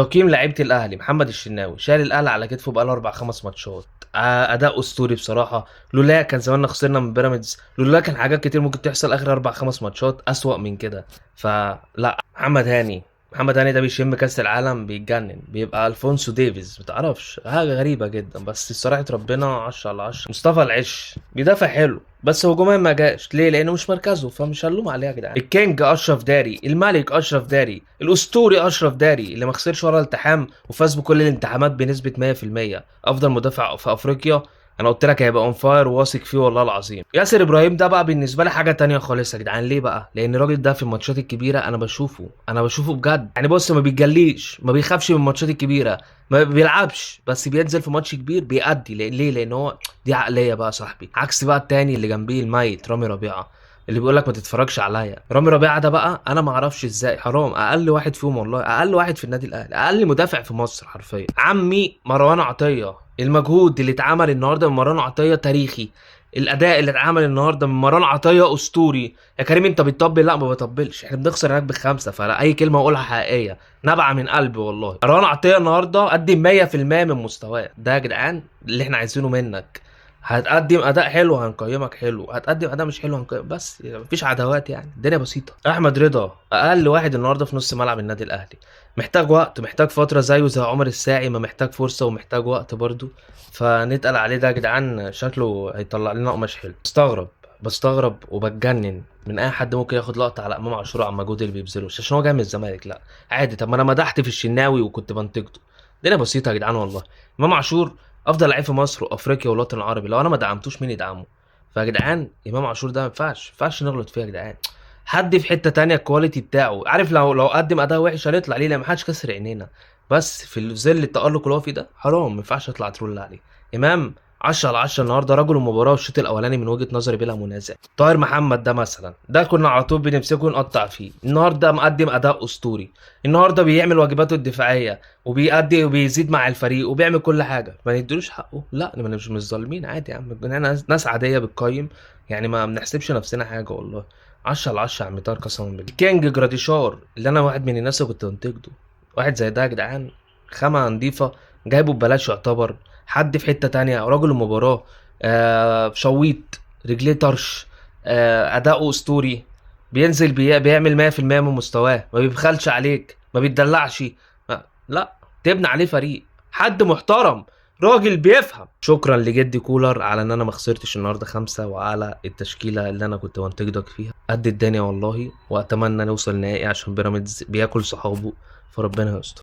تقييم لعيبه الاهلي: محمد الشناوي شايل الاهلي على كتفه بقاله 4 5 ماتشات. اداء اسطوري بصراحه. لولا كان زماننا خسرنا من بيراميدز، لولا كان حاجات كتير ممكن تحصل اخر 4 5 ماتشات اسوأ من كده. فلا، محمد هاني ده بيشم كاس العالم بيتجنن، بيبقى الفونسو ديفيز، متعرفش حاجه غريبه جدا. بس صراحه ربنا 10 على 10. مصطفى العش بيدافع حلو بس هجوميا ما جاش ليه، لانه مش مركزه، فمش هنلوم عليه يا جدعان. الكينج اشرف داري، الملك اشرف داري، الاسطوري اشرف داري اللي ما خسرش ولا التحام وفاز بكل الالتحامات بنسبه 100%، افضل مدافع في افريقيا. انا قلت لك هيبقى اون فاير وواثق فيه والله العظيم. ياسر ابراهيم ده بقى بالنسبه لي حاجه تانية خالص يا جدعان. ليه بقى؟ لان الراجل ده في الماتشات الكبيره انا بشوفه بجد يعني. بص، ما بيتجليش، ما بيخافش من الماتشات الكبيره، ما بيلعبش، بس بينزل في ماتش كبير بيأدي. ليه؟ لان هو دي عقليه بقى صاحبي، عكس بقى التاني اللي جنبيه الميت رامي ربيعه، اللي بيقول لك ما تتفرجش عليا. رامي ربيعه ده بقى انا ما اعرفش ازاي، حرام، اقل واحد فيهم والله، اقل واحد في النادي الاهلي، اقل مدافع في مصر حرفيا. عمي مروان عطيه، المجهود اللي اتعمل النهارده من مروان عطيه تاريخي. الاداء اللي اتعمل النهارده من مروان عطيه اسطوري. يا كريم انت بتطبل؟ لا، ما بطبلش، احنا بنخسر هناك ب5، فلا اي كلمه اقولها حقيقيه نابعه من قلبي والله. مروان عطيه النهارده قدم 100% من مستواه ده يا جدعان، اللي احنا عايزينه منك. هتقدم اداء حلو هنقيمك حلو، هتقدم اداء مش حلو هنقيمك، بس مفيش عداوات يعني، الدنيا بسيطه. احمد رضا اقل واحد النهارده في نص ملعب النادي الاهلي، محتاج وقت، محتاج فتره زيه زي عمر الساعي، ما محتاج فرصه ومحتاج وقت برضو. فنتقل عليه ده يا جدعان، شكله هيطلع لنا قماش حلو. بستغرب وبتجنن من اي حد ممكن ياخد لقطه على امام عاشور على المجهود اللي بيبذله، مش عشان هو جاي من الزمالك، لا عادي. طب ما انا مدحت في الشناوي وكنت بنتقده. الدنيا بسيطه يا جدعان والله. امام عاشور افضل لعيب في مصر وافريقيا والوطن العربي، لو انا ما دعمتوش مين يدعمه؟ فيا جدعان امام عاشور ده ما ينفعش نغلط فيه يا جدعان. حد في حته تانية الكواليتي بتاعه، عارف، لو قدم اداء وحش هنطلع ليه؟ لا، ما حدش كسر عينينا، بس في ظل التألق اللي هو فيه ده حرام، ما ينفعش اطلع ترول عليه. امام 10 على 10 النهارده، رجل المباراه والشوط الاولاني من وجهه نظري بلا منازع. طاهر محمد ده مثلا، ده كنا على طول بنمسكه نقطع فيه، النهارده مقدم اداء اسطوري. النهارده بيعمل واجباته الدفاعيه وبيأدي وبيزيد مع الفريق وبيعمل كل حاجه، ما نديلوش حقه؟ لا، ما مش ظالمين، عادي يا عم، ناس عاديه بتقيم يعني، ما بنحسبش نفسنا حاجه والله. 10 على 10 يا عم طاهر، قسما بالله. كينج جراديشار اللي انا واحد من الناس اللي كنت بنتقده، واحد زي ده يا جدعان، خامة نضيفة، جايبه ببلاش يعتبر. حد في حتة تانية، رجل المباراة، شويط، رجليه طرش، أداؤه أسطوري، بينزل بيعمل 100% من مستواه، ما بيبخلش عليك، ما بيتدلعش، لا، تبني عليه فريق، حد محترم، راجل بيفهم. شكرا لجدي كولر على ان انا ما خسرتش النهارده 5، وعلى التشكيله اللي انا كنت بنتقدك فيها قد الدنيا والله. واتمنى نوصل نهائي عشان بيراميدز بياكل صحابه، فربنا يستر.